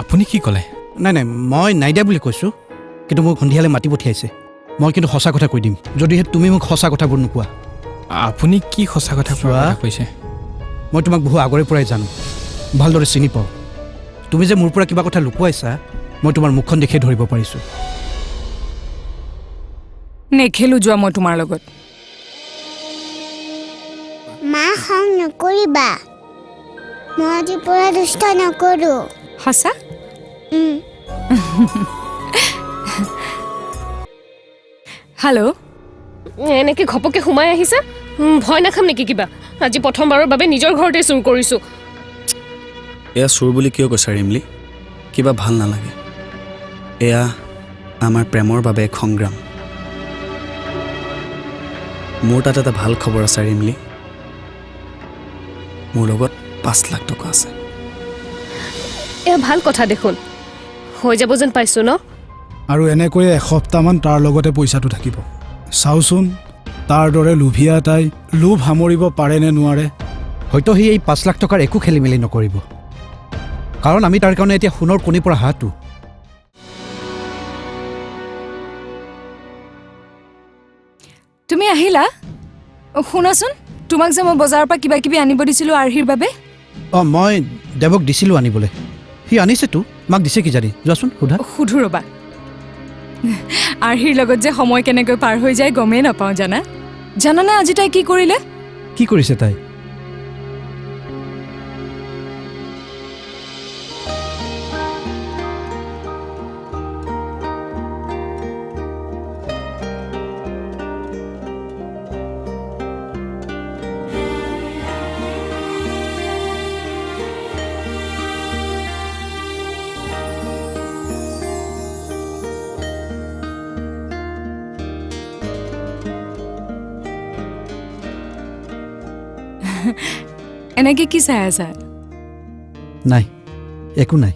আপুনি কি ক'লে? নাই নাই মই নাই দিয়া বুলি কৈছোঁ, কিন্তু মোক সন্ধিয়ালৈ মাতি পঠিয়াইছে। মই কিন্তু সঁচা কথা কৈ দিম যদিহে তুমি মোক সঁচা কথাবোৰ নোকোৱা। আপুনি কি সঁচা কথা কৈছে? মই তোমাক বহু আগৰে পৰাই জানো, ভালদৰে চিনি পাওঁ। তুমি যে মোৰ পৰা কিবা কথা লুকুৱাইছা মই তোমাৰ মুখখন দেখিয়ে ধৰিব পাৰিছোঁ। নেখেলো যোৱা মই তোমাৰ লগত। মা খং নকৰিবা, মই আজিৰ পৰা দুষ্ট নকৰোঁ। সঁচা? হেল্ল', এনেকৈ ঘপকৈ সোমাই আহিছা? ভয় নাখাম নেকি কিবা? আজি প্ৰথমবাৰৰ বাবে নিজৰ ঘৰতে চুৰ কৰিছোঁ। এয়া চুৰ বুলি কিয় কৈছা ৰিমলি? কিবা ভাল নালাগে। এয়া আমাৰ প্ৰেমৰ বাবে এক সংগ্ৰাম। মোৰ তাত এটা ভাল খবৰ আছে ৰিমলি, মোৰ লগত 5 লাখ টকা আছে। এয়া ভাল কথা দেখোন, হৈ যাব যেন পাইছোঁ ন? আৰু এনেকৈয়ে এসপ্তাহমান তাৰ লগতে পইচাটো থাকিব। চাওচোন তাৰ দৰে লোভীয়া তাই লোভ সামৰিব পাৰে নে নোৱাৰে। হয়তো সি এই 5 লাখ টকাৰ একো খেলি মেলি নকৰিব, কাৰণ আমি তাৰ কাৰণে এতিয়া সোণৰ কণীৰ পৰা হাতো। তুমি আহিলা? শুনাচোন, তোমাক যে মই বজাৰৰ পৰা কিবা কিবি আনিব দিছিলোঁ আৰ্হিৰ বাবে। মই দেৱক দিছিলোঁ আনিবলৈ, সি আনিছেতো। মাক দিছে কি জানি, যোৱাচোন সোধা। সুধো ৰ'বা। আৰ্হিৰ লগত যে সময় কেনেকৈ পাৰ হৈ যায় গমেই নাপাওঁ জানানে আজি তাই কি কৰিলে? কি কৰিছে তাই? এনেকে কি চাই আছা? নাই, একো নাই।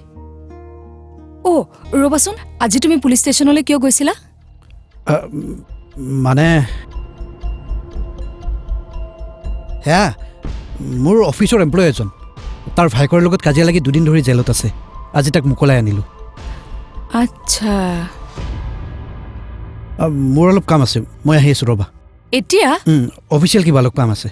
ৰ'বাচোন, আজি তুমি পুলিচ ষ্টেচনলৈ কিয় গৈছিলা? মানে সেয়া মোৰ অফিচৰ এমপ্লয় এজন, তাৰ ভাইকৰ লগত কাজিয়া লাগি 2 দিন ধৰি জেলত আছে। আজি তাক মোকলাই আনিলোঁ। আচ্ছা, মোৰ অলপ কাম আছে, মই আহি আছোঁ ৰ'বা। এতিয়া? অফিচিয়েল কিবা অলপ কাম আছে।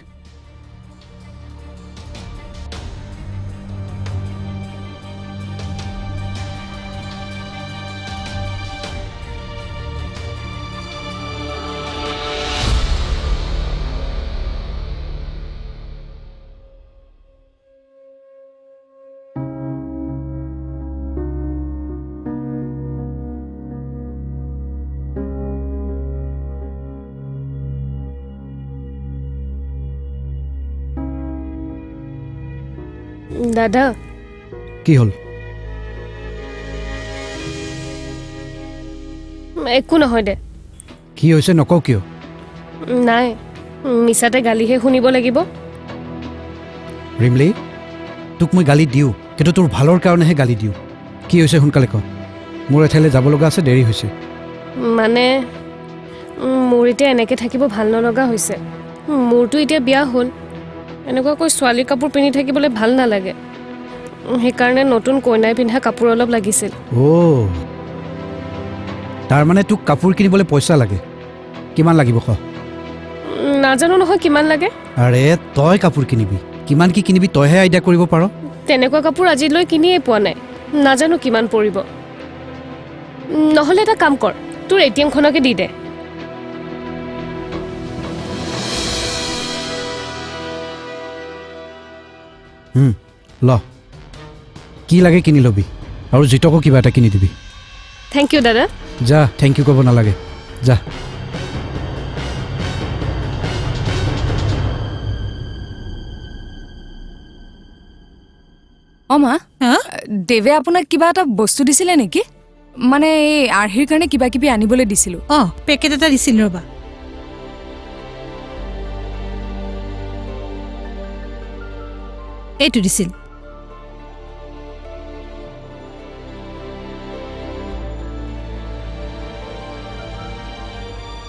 দাদা, কি হ'ল? একো নহয় দে। কি হৈছে নকওঁ কিয়? নাই, মিছাতে গালিহে শুনিব লাগিব। ৰিমলি, তোক মই গালি দিওঁ, কিন্তু তোৰ ভালৰ কাৰণেহে গালি দিওঁ। কি হৈছে সোনকালে ক, মোৰ এঠাইলৈ যাব লগা আছে, দেৰি হৈছে। মানে মোৰ এতিয়া এনেকৈ থাকিব ভাল নলগা হৈছে। মোৰতো এতিয়া বিয়া হ'ল, এনেকুৱাকৈ ছোৱালীৰ কাপোৰ পিন্ধি থাকিবলৈ ভাল নালাগে। সেইকাৰণে নতুন কইনাই পিন্ধা কাপোৰ অলপ লাগিছিল। তাৰমানে তোক কাপোৰ কিনিবলৈ পইচা লাগে? কিমান লাগিব ক? নাজানো নহয় কিমান লাগে। আৰে তই কাপোৰ কিনিবি, কিমান কি কিনিবি তইহে আইডিয়া কৰিব পাৰ। তেনেকুৱা কাপোৰ আজিলৈ কিনিয়ে পোৱা নাই, নাজানো কিমান পৰিব। নহ'লে এটা কাম কৰ, তোৰ ATM-খনকে দি দে। ল, কি লাগে কিনি ল'বি, আৰু জিতকো কিবা এটা কিনি দিবি। থেংক ইউ দাদা। যা, থেংক ইউ ক'ব নালাগে, যা। মা, দেৱে আপোনাক কিবা এটা বস্তু দিছিলে নেকি? মানে এই আৰ্হিৰ কাৰণে কিবা কিবি আনিবলৈ দিছিলোঁ। পেকেট এটা দিছিল ৰ'বা। এইটো দিছিল।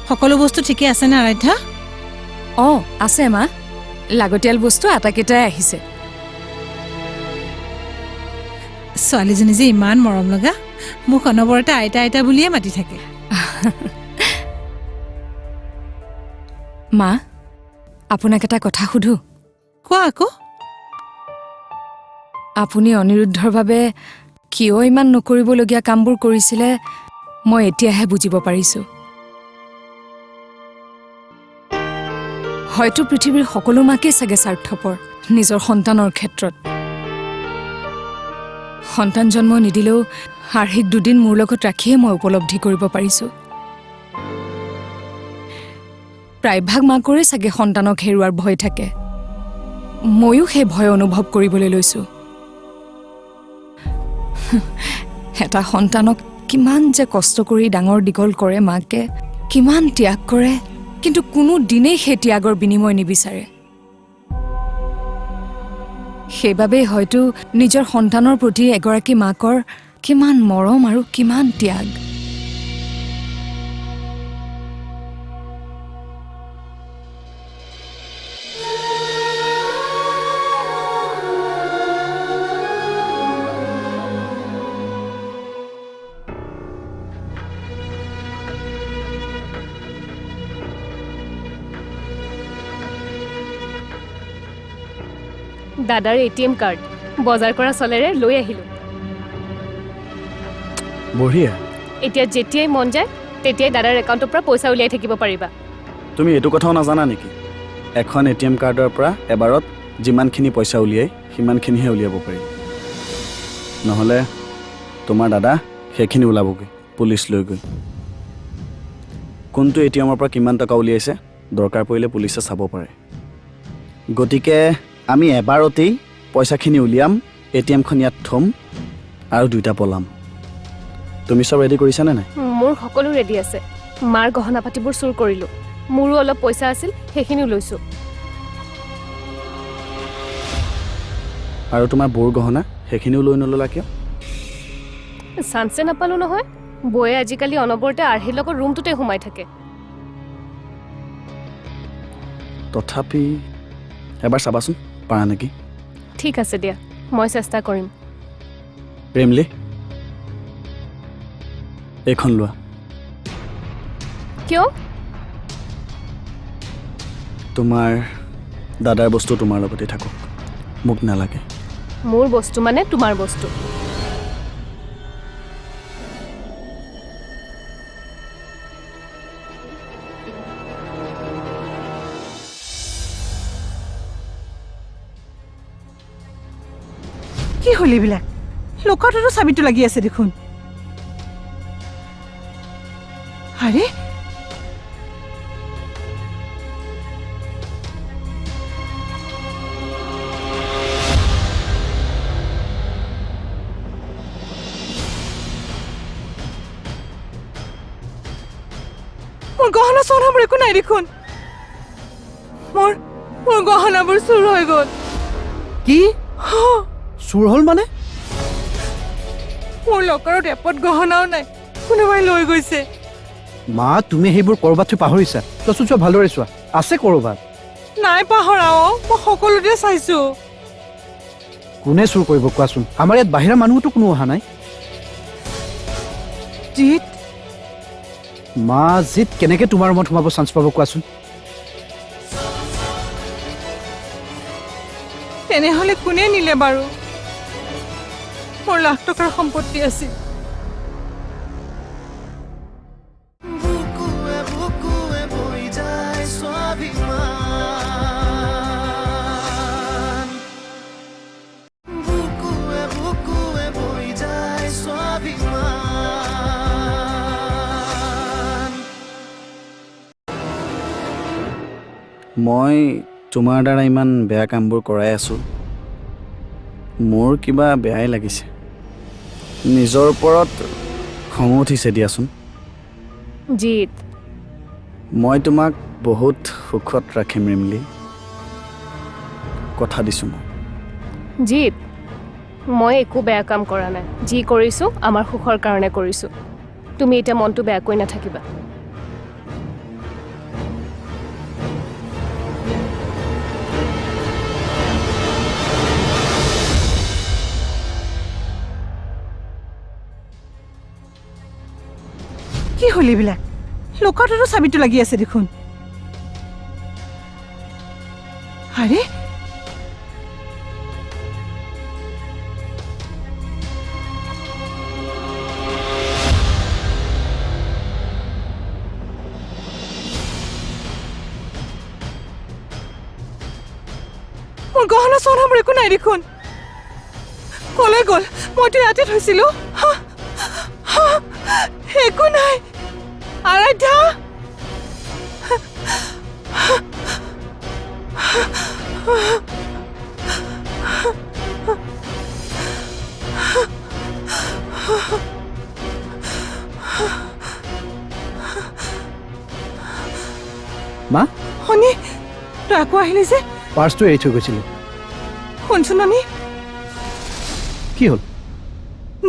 সকলো বস্তু ঠিকে আছে নে আৰাধ্যা? আছে মা, লাগতিয়াল বস্তু আটাইকেইটাই আহিছে। ছোৱালীজনী যে ইমান মৰম লগা মোক অনবৰতে আইতা আইতা বুলিয়ে মাতি থাকে মা আপোনাক এটা কথা সুধো কোৱা আকৌ আপুনি অনিৰুদ্ধৰ বাবে কিয় ইমান নকৰিবলগীয়া কামবোৰ কৰিছিলে মই এতিয়াহে বুজিব পাৰিছোঁ হয়তো পৃথিৱীৰ সকলো মাকেই চাগে স্বাৰ্থপৰ নিজৰ সন্তানৰ ক্ষেত্ৰত সন্তান জন্ম নিদিলেও আৰ্হিক দুদিন মোৰ লগত ৰাখিয়ে মই উপলব্ধি কৰিব পাৰিছোঁ প্ৰায়ভাগ মাকৰে চাগে সন্তানক হেৰুৱাৰ ভয় থাকে ময়ো সেই ভয় অনুভৱ কৰিবলৈ লৈছোঁ এটা সন্তানক কিমান যে কষ্ট কৰি ডাঙৰ দীঘল কৰে মাকে কিমান ত্যাগ কৰে কিন্তু কোনো দিনেই সেই ত্যাগৰ বিনিময় নিবিচাৰে সেইবাবেই হয়তো নিজৰ সন্তানৰ প্ৰতি এগৰাকী মাকৰ কিমান মৰম আৰু কিমান ত্যাগ দাদাৰ ATM কাৰ্ড বজাৰ কৰা চলেৰে লৈ আহিলোঁ বঢ়িয়া এতিয়া যেতিয়াই মন যায় তেতিয়াই দাদাৰ একাউণ্টৰ পৰা পইচা উলিয়াই থাকিব পাৰিবা তুমি এইটো কথাও নাজানা নেকি এখন ATM কাৰ্ডৰ পৰা এবাৰত যিমানখিনি পইচা উলিয়াই সিমানখিনিহে উলিয়াব পাৰি নহ'লে তোমাৰ দাদা সেইখিনি ওলাবগৈ পুলিচ লৈ গৈ কোনটো ATMৰ পৰা কিমান টকা উলিয়াইছে দৰকাৰ পৰিলে পুলিচে চাব পাৰে গতিকে আমি এবাৰতেই পইচাখিনি উলিয়াম ATMখন ইয়াত থ'ম আৰু দুইটা পলাম তুমি সব ৰেডি কৰিছানে নাই মোৰ সকলো ৰেডি আছে মাৰ গহনা পাতিবোৰ চুৰ কৰিলোঁ মোৰো অলপ পইচা আছিল সেইখিনিও লৈছোঁ আৰু তোমাৰ বৌৰ গহনা সেইখিনিও লৈ নল'লা কিয় চান্সে নাপালোঁ নহয় বৌয়ে আজিকালি অনবৰতে আৰ্হিৰ লগত ৰুমটোতে সোমাই থাকে তথাপি এবাৰ চাবাচোন পাৰা নেকি ঠিক আছে দিয়া মই চেষ্টা কৰিম প্ৰেমলি এইখন লোৱা কিয় তোমাৰ দাদাৰ বস্তু তোমাৰ লগতে থাকক মোক নালাগে মোৰ বস্তু মানে তোমাৰ বস্তু কি হ'ল এইবিলাক লকাৰটোতো চাবিটো লাগি আছে দেখোন আৰে মোৰ গহনা চহনাবোৰ একো নাই দেখোন মোৰ গহনাবোৰ চুৰ হৈ গ'ল কি চুৰ হ'ল মানে মোৰ লকাৰত এপত গহনাও নাই কোনোবাই লৈ গৈছে মা তুমি সেইবোৰ ক'ৰবাত থৈ পাহৰিছা চোৱাচোন চোৱা ভালদৰে চোৱা আছে ক'ৰবাত নাই পাহৰা মই সকলোতে চাইছো কোনে চুৰ কৰিব কোৱাচোন আমাৰ ইয়াত বাহিৰা মানুহতো কোনো অহা নাই জিত মা জিত কেনেকৈ তোমাৰ ৰুমত সোমাব চান্স পাব কোৱাচোন তেনেহ'লে কোনে নিলে বাৰু মোৰ লাখ টকাৰ সম্পত্তি আছিল মই তোমাৰ দ্বাৰা ইমান বেয়া কামবোৰ কৰাই আছোঁ মোৰ কিবা বেয়াই লাগিছে নিজৰ ওপৰত খং উঠিছে দিয়াচোন জিত মই তোমাক বহুত সুখত ৰাখিম ৰিমলি কথা দিছোঁ মই জিত মই একো বেয়া কাম কৰা নাই যি কৰিছোঁ আমাৰ সুখৰ কাৰণে কৰিছোঁ তুমি এতিয়া মনটো বেয়াকৈ নাথাকিবা হ'ল এইবিলাক লকাৰটোতো চাবিটো লাগি আছে দেখোন আৰে মোৰ গহনা চহনাবোৰ একো নাই দেখোন কলৈ গ'ল মইতো ইয়াতে থৈছিলো একো নাই আৰাধ্যা মা শনি তই আকৌ আহিলি যে পাৰ্চটো এৰি থৈ গৈছিলোঁ শুনচোন আমি কি হ'ল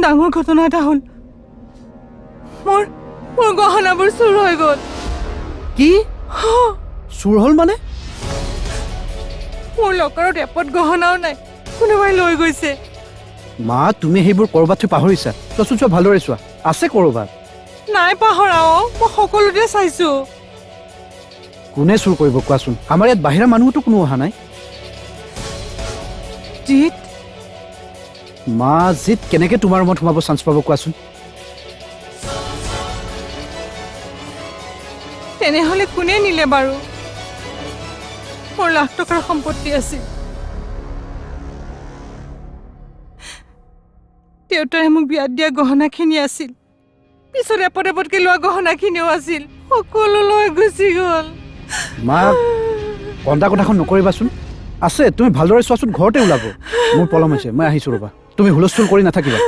ডাঙৰ ঘটনা এটা হ'ল মোৰ মোৰ গহনাবোৰ চুৰ হৈ গ'ল কি চুৰ হ'ল মানে মোৰ লকাৰত এপত গহনাও নাই কোনোবাই লৈ গৈছে মা তুমি সেইবোৰ ক'ৰবাত থৈ পাহৰিছা চোৱাচোন চোৱা ভালদৰে চোৱা আছে ক'ৰবাত নাই পাহৰা মই সকলোতে চাইছো কোনে চুৰ কৰিব কোৱাচোন আমাৰ ইয়াত বাহিৰা মানুহতো কোনো অহা নাই জিত মা জিত কেনেকৈ তোমাৰ ৰুমত সোমাব চান্স পাব কোৱাচোন তেনেহ'লে কোনে নিলে বাৰু মোৰ লাখ টকাৰ সম্পত্তি আছিল দেউতাই মোক বিয়াত দিয়া গহনাখিনি আছিল পিছত এপদ এপদকৈ লোৱা গহনাখিনিও আছিল সকলো লৈ গুচি গ'ল মা কন্দা কথাখন নকৰিবাচোন আছে তুমি ভালদৰে চোৱাচোন ঘৰতে ওলাব মোৰ পলম হৈছে মই আহিছোঁ ৰ'বা তুমি হুলস্থুল কৰি নাথাকিবা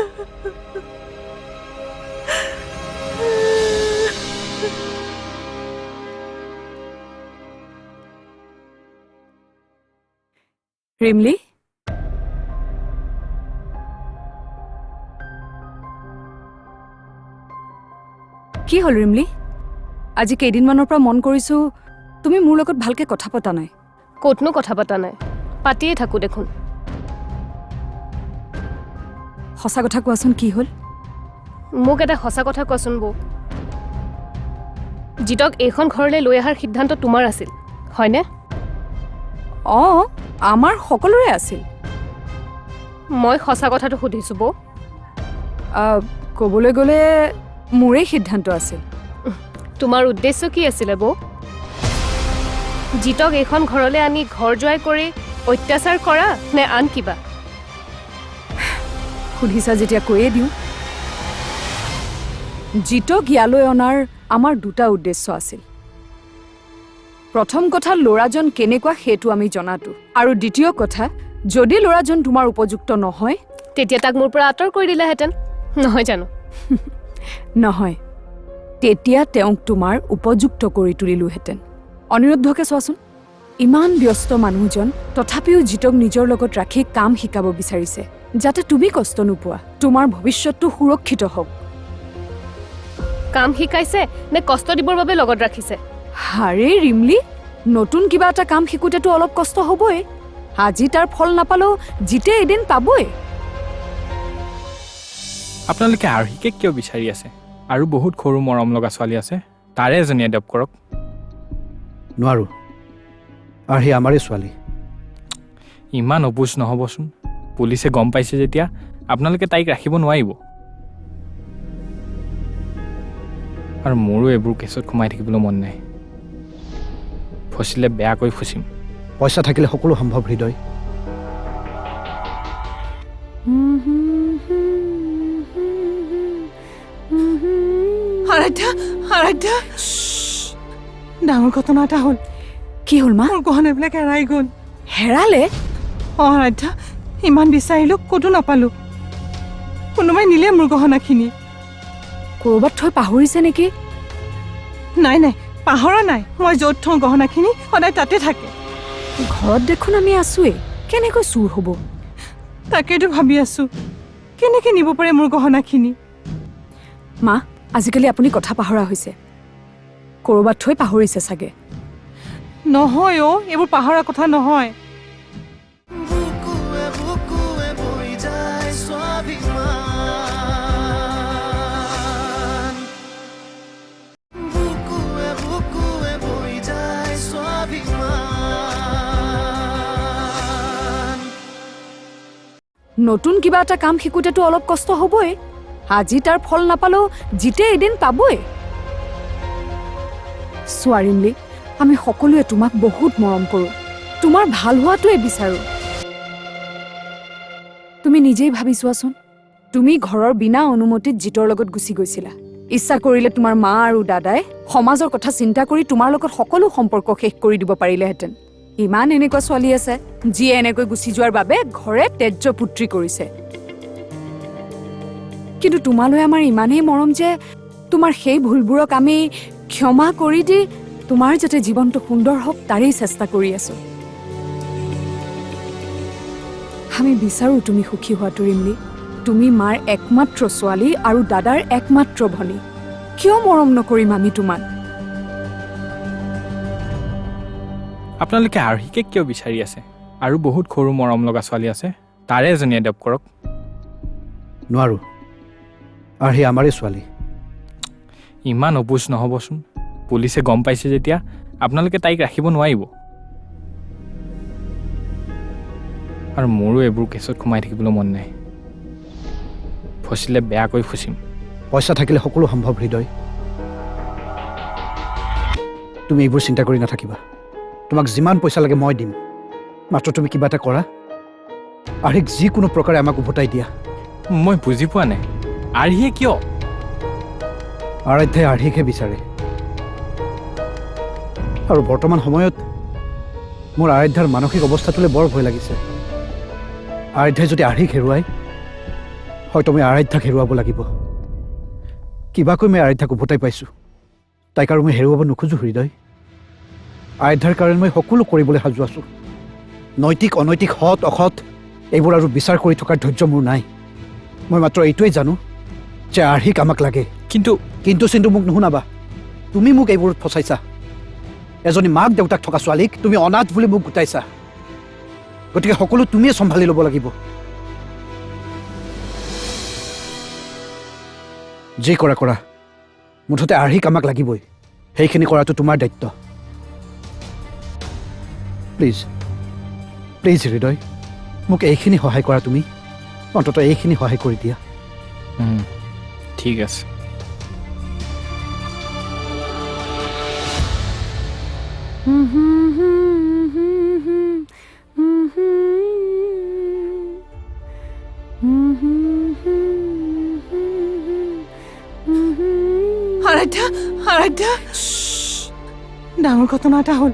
ৰিমলি কি হ'ল ৰিমলি আজি কেইদিনমানৰ পৰা মন কৰিছো তুমি মোৰ লগত ভালকে কথা পতা নাই ক'তনো কথা পতা নাই পাতিয়ে থাকোঁ দেখোন সঁচা কথা কোৱাচোন কি হ'ল মোক এটা সঁচা কথা কোৱাচোন বৌ জিতক এইখন ঘৰলৈ লৈ অহাৰ সিদ্ধান্ত তোমাৰ আছিল হয়নে অঁ আমাৰ সকলোৰে আছিল মই সঁচা কথাটো সুধিছোঁ বৌ ক'বলৈ গ'লে মোৰেই সিদ্ধান্ত আছিল তোমাৰ উদ্দেশ্য কি আছিলে বৌ জিতক এইখন ঘৰলৈ আনি ঘৰ জোৱাই কৰি অত্যাচাৰ কৰা নে আন কিবা সুধিছা যেতিয়া কৈয়ে দিওঁ জিতক ইয়ালৈ অনাৰ আমাৰ দুটা উদ্দেশ্য আছিল প্ৰথম কথা ল'ৰাজন কেনেকুৱা সেইটো আমি জনাটো আৰু দ্বিতীয় কথা যদি ল'ৰাজন তোমাৰ উপযুক্ত নহয় তেতিয়া তাক মোৰ পৰা আঁতৰ কৰি দিলাহেঁতেন নহয় জানো নহয় তেতিয়া তেওঁক তোমাৰ উপযুক্ত কৰি তুলিলোহেঁতেন অনিৰুদ্ধকে চোৱাচোন ইমান ব্যস্ত মানুহজন তথাপিও জিতক নিজৰ লগত ৰাখি কাম শিকাব বিচাৰিছে যাতে তুমি কষ্ট নোপোৱা তোমাৰ ভৱিষ্যতটো সুৰক্ষিত হওক কাম শিকাইছে নে কষ্ট দিবৰ বাবে লগত ৰাখিছে হাৰে ৰিমলি নতুন কিবা এটা কাম শিকোঁতেতো অলপ কষ্ট হ'বই আজি তাৰ ফল নাপালেও জিতে এদিন পাবই আপোনালোকে আৰ্হিকে কিয় বিচাৰি আছে আৰু বহুত সৰু মৰম লগা ছোৱালী আছে তাৰে এজনী এডপ্ট কৰক নোৱাৰোঁ আৰু সেই আমাৰে ছোৱালী ইমান অবুজ নহ'বচোন পুলিচে গম পাইছে যেতিয়া আপোনালোকে তাইক ৰাখিব নোৱাৰিব আৰু মোৰো এইবোৰ কেছত সোমাই থাকিবলৈ মন নাই ফচিলে বেয়াকৈ ফচিম পইচা থাকিলে সকলো সম্ভৱ হৃদয় আৰাধ্যা আৰাধ্যা ডাঙৰ ঘটনা এটা হ'ল কি হ'ল মা মোৰ গহনাবিলাক এৰাই গ'ল হেৰালে আৰাধ্যা ইমান বিচাৰিলোঁ ক'তো নাপালোঁ কোনোবাই নিলে মোৰ গহনাখিনি ক'ৰবাত থৈ পাহৰিছে নেকি নাই নাই পাহৰা নাই মই য'ত থওঁ গহনাখিনি সদায় তাতে থাকে ঘৰত দেখোন আমি আছোৱেই কেনেকৈ চুৰ হ'ব তাকেইতো ভাবি আছোঁ কেনেকৈ নিব পাৰে মোৰ গহনাখিনি মা আজিকালি আপুনি কথা পাহৰা হৈছে ক'ৰবাত থৈ পাহৰিছে চাগে নহয় অ' এইবোৰ পাহৰা কথা নহয় নতুন কিবা এটা কাম শিকোঁতেতো অলপ কষ্ট হ'বই। আজি তাৰ ফল নাপালেও জিতে এদিন পাবই। চোৱা ৰিমলি, আমি সকলোৱে তোমাক বহুত মৰম কৰোঁ, তোমাৰ ভাল হোৱাটোৱে বিচাৰোঁ। তুমি নিজেই ভাবি চোৱাচোন, তুমি ঘৰৰ বিনা অনুমতিত জিতৰ লগত গুচি গৈছিলা। ইচ্ছা কৰিলে তোমাৰ মা আৰু দাদাই সমাজৰ কথা চিন্তা কৰি তোমাৰ লগত সকলো সম্পৰ্ক শেষ কৰি দিব পাৰিলেহেঁতেন। ইমান এনেকুৱা ছোৱালী আছে যিয়ে এনেকৈ গুচি যোৱাৰ বাবে ঘৰে তেজ্য পুত্ৰী কৰিছে। কিন্তু তোমালৈ আমাৰ ইমানেই মৰম যে তোমাৰ সেই ভুলবোৰক আমি ক্ষমা কৰি দি তোমাৰ যাতে জীৱনটো সুন্দৰ হওক তাৰেই চেষ্টা কৰি আছো। আমি বিচাৰো তুমি সুখী হোৱাটো ৰিমলি। তুমি মাৰ একমাত্ৰ ছোৱালী আৰু দাদাৰ একমাত্ৰ ভনী। কিয় মৰম নকৰিম আমি তোমাক? আপোনালোকে আৰ্হিকে কিয় বিচাৰি আছে? আৰু বহুত সৰু মৰম লগা ছোৱালী আছে, তাৰে এজনী এডপ্ট কৰক। নোৱাৰোঁ, আৰু সি আমাৰেই ছোৱালী। ইমান অবুজ নহ'বচোন। পুলিচে গম পাইছে যেতিয়া আপোনালোকে তাইক ৰাখিব নোৱাৰিব। আৰু মোৰো এইবোৰ কেছত সোমাই থাকিবলৈ মন নাই। ফচিলে বেয়াকৈ ফচিম। পইচা থাকিলে সকলো সম্ভৱ হৃদয়। তুমি এইবোৰ চিন্তা কৰি নাথাকিবা। তোমাক যিমান পইচা লাগে মই দিম, মাত্ৰ তুমি কিবা এটা কৰা। আৰ্হিক যিকোনো প্ৰকাৰে আমাক উভতাই দিয়া। মই বুজি পোৱা নাই, আৰ্হিয়ে কিয়? আৰাধ্যাই আৰ্হিকহে বিচাৰে। আৰু বৰ্তমান সময়ত মোৰ আৰাধ্যাৰ মানসিক অৱস্থাটোলৈ বৰ ভয় লাগিছে। আৰাধ্যাই যদি আৰ্হিক হেৰুৱাই, হয়তো মই আৰাধ্যাক হেৰুৱাব লাগিব। কিবাকৈ মই আৰাধ্যাক উভতাই পাইছোঁ, তাইক আৰু মই হেৰুৱাব নোখোজোঁ হৃদয়। আৰাধ্যাৰ কাৰণে মই সকলো কৰিবলৈ সাজু আছোঁ। নৈতিক অনৈতিক সৎ অসৎ এইবোৰ আৰু বিচাৰ কৰি থকাৰ ধৈৰ্য মোৰ নাই। মই মাত্ৰ এইটোৱেই জানো যে আৰ্হিক আমাক লাগে। কিন্তু চিন্তু মোক নুশুনাবা। তুমি মোক এইবোৰত ফচাইছা। এজনী মাক দেউতাক থকা ছোৱালীক তুমি অনাথ বুলি মোক গোটাইছা। গতিকে সকলো তুমিয়ে চম্ভালি ল'ব লাগিব। যি কৰা কৰা, মুঠতে আৰ্হিক আমাক লাগিবই। সেইখিনি কৰাটো তোমাৰ দায়িত্ব। প্লিজ প্লিজ হৃদয়, মোক এইখিনি সহায় কৰা। তুমি অন্ততঃ এইখিনি সহায় কৰি দিয়া। ঠিক আছে। আৰাধ্যা, আৰাধ্যা, ডাঙৰ ঘটনা এটা হ'ল।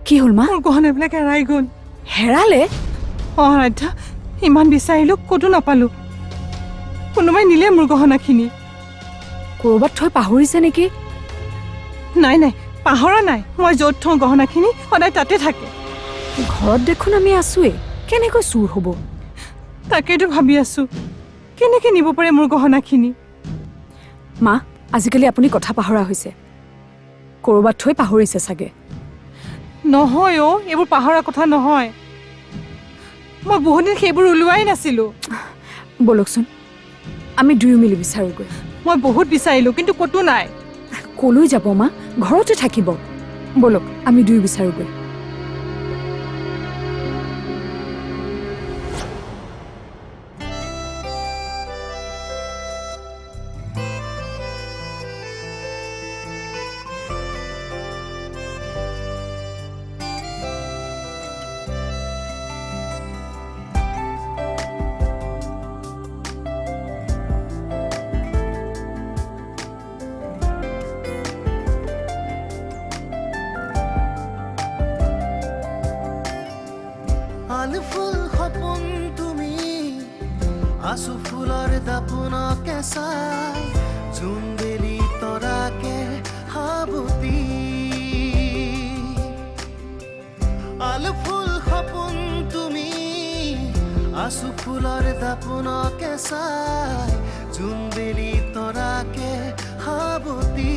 কি হ'ল মা? মোৰ গহনাবিলাক এৰাই গ'ল। হেৰালে? অঁ আৰাধ্যা, ইমান বিচাৰিলোঁ ক'তো নাপালোঁ। কোনোবাই নিলে মোৰ গহনাখিনি। ক'ৰবাত থৈ পাহৰিছে নেকি? নাই নাই, পাহৰা নাই। মই য'ত থওঁ গহনাখিনি সদায় তাতে থাকে। ঘৰত দেখোন আমি আছোৱেই, কেনেকৈ চুৰ হ'ব? তাকেইতো ভাবি আছোঁ, কেনেকৈ নিব পাৰে মোৰ গহনাখিনি। মা, আজিকালি আপুনি কথা পাহৰা হৈছে। ক'ৰবাত থৈ পাহৰিছে চাগে। নহয় অ', এইবোৰ পাহৰা কথা নহয়। মই বহুদিন সেইবোৰ ওলোৱাই নাছিলোঁ। বলকচোন, আমি দুয়ো মিলি বিচাৰোগৈ। মই বহুত বিচাৰিলোঁ, কিন্তু ক'তো নাই। ক'লৈ যাব মা? ঘৰতে থাকিব। বলক আমি দুয়ো বিচাৰোগৈ। ফুল সপোন তুমি আছো ফুলৰ দাপোনকে চাই জোনবেলি তৰাকে হাবতি আলু ফুল সপোন তুমি আছো ফুলৰ দাপোনকে চাই জোনবেলি তৰাকে হাবতি